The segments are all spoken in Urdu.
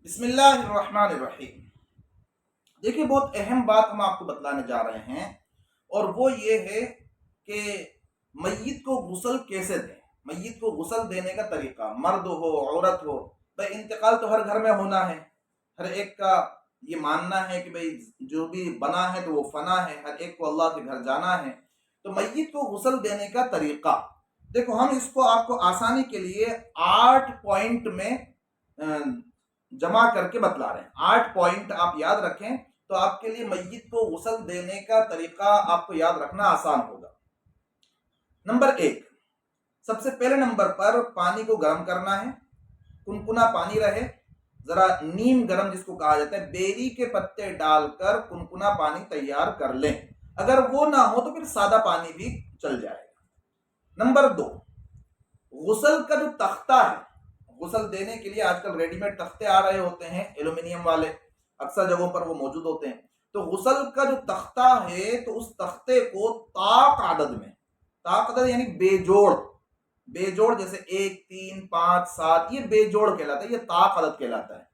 بسم اللہ الرحمن الرحیم۔ دیکھیے، بہت اہم بات ہم آپ کو بتلانے جا رہے ہیں، اور وہ یہ ہے کہ میت کو غسل کیسے دیں۔ میت کو غسل دینے کا طریقہ، مرد ہو عورت ہو، بھائی انتقال تو ہر گھر میں ہونا ہے، ہر ایک کا یہ ماننا ہے کہ بھائی جو بھی بنا ہے تو وہ فنا ہے، ہر ایک کو اللہ کے گھر جانا ہے۔ تو میت کو غسل دینے کا طریقہ دیکھو، ہم اس کو آپ کو آسانی کے لیے 8 پوائنٹ میں جمع کر کے بتلا رہے ہیں۔ 8 پوائنٹ آپ یاد رکھیں تو آپ کے لیے میت کو غسل دینے کا طریقہ آپ کو یاد رکھنا آسان ہوگا۔ نمبر 1، سب سے پہلے نمبر پر پانی کو گرم کرنا ہے، کنکنا پانی رہے، ذرا نیم گرم جس کو کہا جاتا ہے، بیری کے پتے ڈال کر کنکنا پانی تیار کر لیں۔ اگر وہ نہ ہو تو پھر سادہ پانی بھی چل جائے گا۔ نمبر 2، غسل کا جو تختہ ہے، غسل دینے کے لیے آج کل ریڈی میڈ تختے آ رہے ہوتے ہیں ایلومینیم والے، اکثر جگہوں پر وہ موجود ہوتے ہیں۔ تو غسل کا جو تختہ ہے تو اس تختے کو طاق عدد میں، طاق عدد یعنی بے جوڑ جیسے 1 3 5 7، یہ بے جوڑ کہلاتا ہے، یہ طاق عدد کہلاتا ہے۔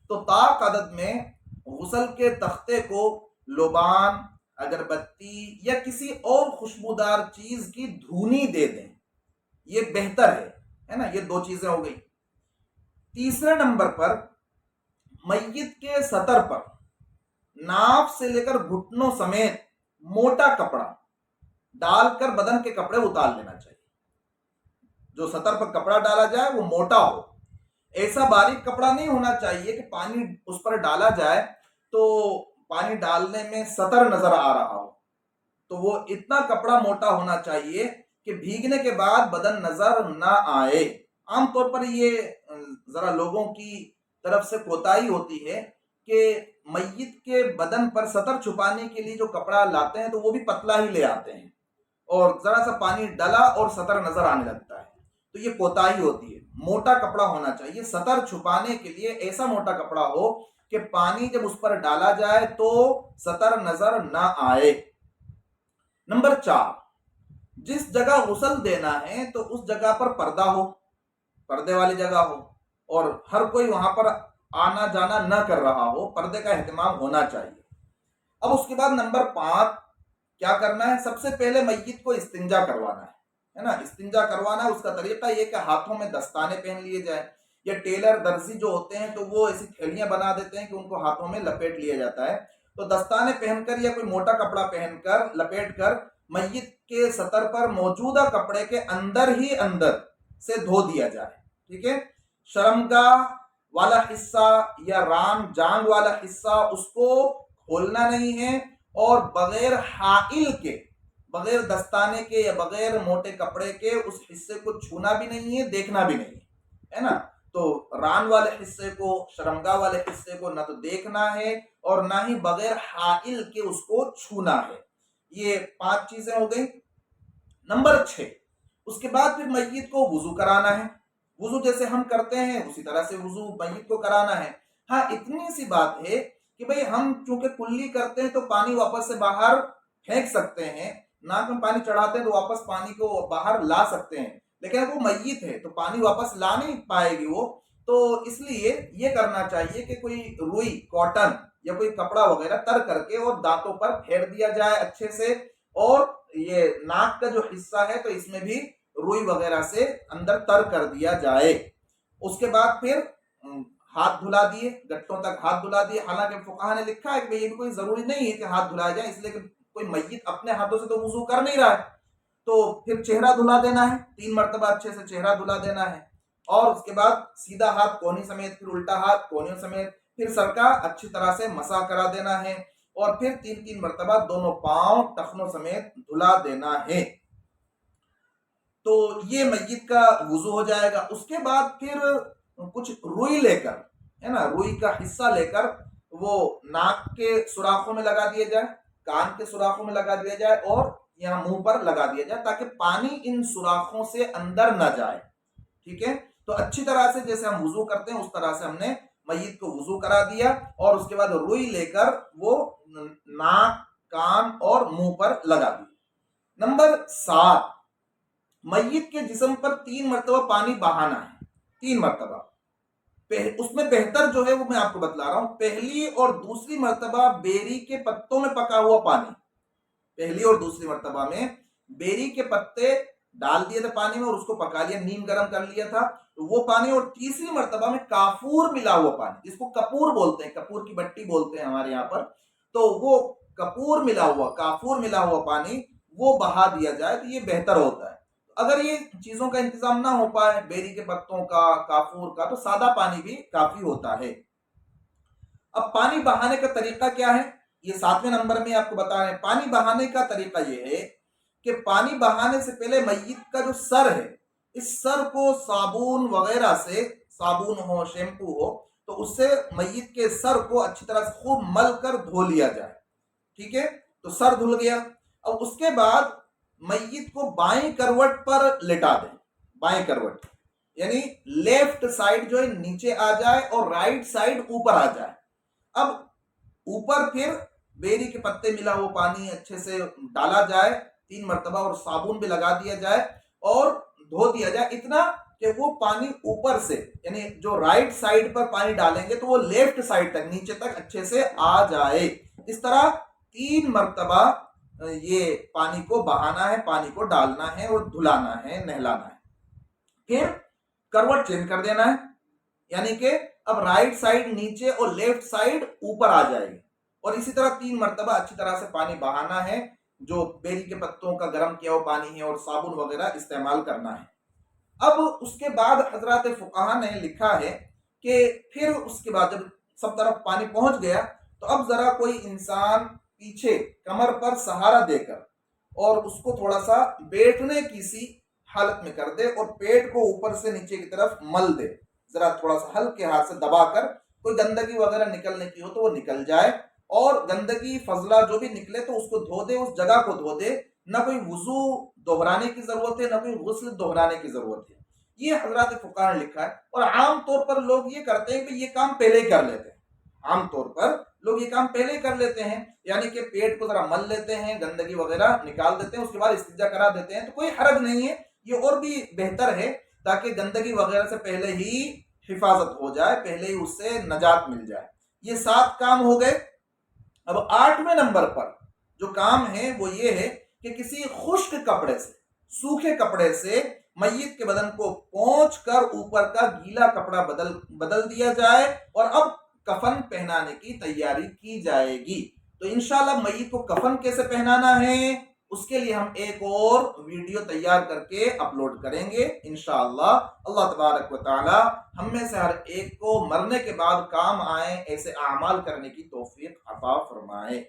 تو طاق عدد میں غسل کے تختے کو لبان، اگربتی یا کسی اور خوشبودار چیز کی دھونی دے دیں، یہ بہتر ہے نا۔ یہ 2 چیزیں ہو گئی۔ تیسرے نمبر پر میت کے سطر پر ناف سے لے کر گھٹنوں سمیت موٹا کپڑا ڈال کر بدن کے کپڑے اتار لینا چاہیے۔ جو سطر پر کپڑا ڈالا جائے وہ موٹا ہو، ایسا باریک کپڑا نہیں ہونا چاہیے کہ پانی اس پر ڈالا جائے تو پانی ڈالنے میں سطر نظر آ رہا ہو۔ تو وہ اتنا کپڑا موٹا ہونا چاہیے کہ بھیگنے کے بعد بدن نظر نہ آئے۔ عام طور پر یہ ذرا لوگوں کی طرف سے کوتاہی ہوتی ہے کہ میت کے بدن پر سطر چھپانے کے لیے جو کپڑا لاتے ہیں تو وہ بھی پتلا ہی لے آتے ہیں، اور ذرا سا پانی ڈلا اور سطر نظر آنے لگتا ہے، تو یہ کوتاہی ہوتی ہے۔ موٹا کپڑا ہونا چاہیے، سطر چھپانے کے لیے ایسا موٹا کپڑا ہو کہ پانی جب اس پر ڈالا جائے تو سطر نظر نہ آئے۔ نمبر 4، جس جگہ غسل دینا ہے تو اس جگہ پر پردہ ہو، پردے والی جگہ ہو، اور ہر کوئی وہاں پر آنا جانا نہ کر رہا ہو، پردے کا اہتمام ہونا چاہیے۔ اب اس کے بعد نمبر 5 کیا کرنا ہے؟ سب سے پہلے میت کو استنجا کروانا ہے نا۔ استنجا کروانا ہے، اس کا طریقہ یہ کہ ہاتھوں میں دستانے پہن لیے جائیں، یا ٹیلر درزی جو ہوتے ہیں تو وہ ایسی تھیلیاں بنا دیتے ہیں کہ ان کو ہاتھوں میں لپیٹ لیا جاتا ہے۔ تو دستانے پہن کر یا کوئی موٹا کپڑا پہن کر لپیٹ کر میت کے سطر پر موجودہ کپڑے کے اندر ہی اندر سے دھو دیا جائے، ٹھیک ہے۔ شرمگاہ والا حصہ یا ران جانگ والا حصہ اس کو کھولنا نہیں ہے، اور بغیر حائل کے، بغیر دستانے کے یا بغیر موٹے کپڑے کے اس حصے کو چھونا بھی نہیں ہے، دیکھنا بھی نہیں ہے نا۔ تو ران والے حصے کو، شرمگاہ والے حصے کو نہ تو دیکھنا ہے اور نہ ہی بغیر حائل کے اس کو چھونا ہے۔ یہ 5 چیزیں ہو گئی۔ نمبر 6، اس کے بعد پھر میت کو وضو کرانا ہے۔ وضو جیسے ہم کرتے ہیں اسی طرح سے وضو میت کو کرانا ہے۔ ہاں، اتنی سی بات ہے کہ بھئی ہم چونکہ کلی کرتے ہیں تو پانی واپس سے باہر پھینک سکتے ہیں، ناک میں پانی چڑھاتے ہیں تو واپس پانی کو باہر لا سکتے ہیں، لیکن وہ میت ہے تو پانی واپس لا نہیں پائے گی وہ، تو اس لیے یہ کرنا چاہیے کہ کوئی روئی، کاٹن یا کوئی کپڑا وغیرہ تر کر کے اور دانتوں پر پھیر دیا جائے اچھے سے، اور یہ ناک کا جو حصہ ہے تو اس میں بھی روئی وغیرہ سے اندر تر کر دیا جائے۔ اس کے بعد پھر ہاتھ دھلا دیے، گٹوں تک ہاتھ دھلا دیے۔ حالانکہ فقہا نے لکھا ہے کہ یہ بھی کوئی ضروری نہیں ہے کہ ہاتھ دھلائے جائیں، اس لیے کہ کوئی میت اپنے ہاتھوں سے تو وضو کر نہیں رہا ہے۔ تو پھر چہرہ دھلا دینا ہے، 3 مرتبہ اچھے سے چہرہ دھلا دینا ہے، اور اس کے بعد سیدھا ہاتھ کونی سمیت، پھر الٹا ہاتھ کونیوں سمیت، پھر سر کا اچھی طرح سے مسح کرا دینا ہے، اور پھر 3 مرتبہ دونوں پاؤں ٹخنوں سمیت دھلا دینا ہے۔ تو یہ میت کا وضو ہو جائے گا۔ اس کے بعد پھر کچھ روئی لے کر، ہے نا، روئی کا حصہ لے کر وہ ناک کے سوراخوں میں لگا دیا جائے، کان کے سوراخوں میں لگا دیا جائے، اور یہاں منہ پر لگا دیا جائے تاکہ پانی ان سوراخوں سے اندر نہ جائے، ٹھیک ہے۔ تو اچھی طرح سے جیسے ہم وضو کرتے ہیں اس طرح سے ہم نے میت کو وضو کرا دیا، اور اس کے بعد روئی لے کر وہ ناک، کان اور منہ پر لگا دی۔ نمبر 7، میت کے جسم پر 3 مرتبہ پانی بہانا ہے، 3 مرتبہ، اس میں بہتر جو ہے وہ میں آپ کو بتلا رہا ہوں، پہلی اور دوسری مرتبہ بیری کے پتوں میں پکا ہوا پانی، پہلی اور دوسری مرتبہ میں بیری کے پتے ڈال دیے تھے پانی میں اور اس کو پکا لیا، نیم گرم کر لیا تھا وہ پانی، اور تیسری مرتبہ میں کافور ملا ہوا پانی، جس کو کپور بولتے ہیں، کپور کی بٹی بولتے ہیں ہمارے یہاں پر، تو وہ کپور ملا ہوا، کافور ملا ہوا پانی وہ بہا دیا جائے تو یہ بہتر ہوتا ہے۔ اگر یہ چیزوں کا انتظام نہ ہو پائے، بیری کے پتوں کا، کافور کا، تو سادہ پانی بھی کافی ہوتا ہے۔ اب پانی بہانے کا طریقہ کیا ہے، یہ 7ویں نمبر میں آپ کو بتا رہے ہیں۔ پانی بہانے کا طریقہ یہ ہے کہ پانی بہانے سے پہلے میت کا جو سر ہے، اس سر کو صابن وغیرہ سے، صابن ہو، شیمپو ہو، تو اس سے میت کے سر کو اچھی طرح سے خوب مل کر دھو لیا جائے، ٹھیک ہے؟ تو سر دھل گیا، اب اس کے بعد میت کو بائیں کروٹ پر لٹا دیں، بائیں کروٹ یعنی لیفٹ سائڈ جو ہے نیچے آ جائے اور رائٹ سائڈ اوپر آ جائے۔ اب اوپر پھر بیری کے پتے ملا وہ پانی اچھے سے ڈالا جائے 3 مرتبہ، اور صابن بھی لگا دیا جائے اور دھو دیا جائے، اتنا کہ وہ پانی اوپر سے، یعنی جو رائٹ سائڈ پر پانی ڈالیں گے تو وہ لیفٹ سائڈ تک، نیچے تک اچھے سے آ جائے۔ اس طرح 3 مرتبہ یہ پانی کو بہانا ہے، پانی کو ڈالنا ہے اور دھلانا ہے، نہلانا ہے۔ پھر کروٹ چینج کر دینا ہے، یعنی کہ اب رائٹ سائڈ نیچے اور لیفٹ سائڈ اوپر آ جائے گی، اور اسی طرح 3 مرتبہ اچھی طرح سے پانی بہانا ہے، جو بیری کے پتوں کا گرم کیا ہوا پانی ہے اور صابن وغیرہ استعمال کرنا ہے۔ اب اس کے بعد حضرات فقہا نے لکھا ہے کہ پھر اس کے بعد جب سب طرف پانی پہنچ گیا تو اب ذرا کوئی انسان پیچھے کمر پر سہارا دے کر اور اس کو تھوڑا سا بیٹھنے کی سی حالت میں کر دے اور پیٹ کو اوپر سے نیچے کی طرف مل دے، ذرا تھوڑا سا ہلکے ہاتھ سے دبا کر، کوئی گندگی وغیرہ نکلنے کی ہو تو وہ نکل جائے، اور گندگی فضلہ جو بھی نکلے تو اس کو دھو دے، اس جگہ کو دھو دے، نہ کوئی وضو دہرانے کی ضرورت ہے، نہ کوئی غسل دہرانے کی ضرورت ہے۔ یہ حضرات فقہا نے لکھا ہے، اور عام طور پر لوگ یہ کرتے ہیں کہ یہ کام پہلے ہی کر لیتے ہیں، عام طور پر لوگ یہ کام پہلے کر لیتے ہیں، یعنی کہ پیٹ کو ذرا مل لیتے ہیں، گندگی وغیرہ نکال دیتے ہیں، اس کے بعد استنجا کرا دیتے ہیں، تو کوئی حرج نہیں ہے، یہ اور بھی بہتر ہے، تاکہ گندگی وغیرہ سے پہلے ہی حفاظت ہو جائے، پہلے ہی اس سے نجات مل جائے۔ یہ 7 کام ہو گئے۔ اب 8ویں نمبر پر جو کام ہے وہ یہ ہے کہ کسی خشک کپڑے سے، سوکھے کپڑے سے میت کے بدن کو پونچھ کر اوپر کا گیلا کپڑا بدل دیا جائے، اور اب کفن پہنانے کی تیاری کی جائے گی۔ تو انشاءاللہ میت کو کفن کیسے پہنانا ہے اس کے لیے ہم ایک اور ویڈیو تیار کر کے اپلوڈ کریں گے انشاءاللہ۔ اللہ تبارک و تعالی ہم میں سے ہر ایک کو مرنے کے بعد کام آئے ایسے اعمال کرنے کی توفیق عطا فرمائے۔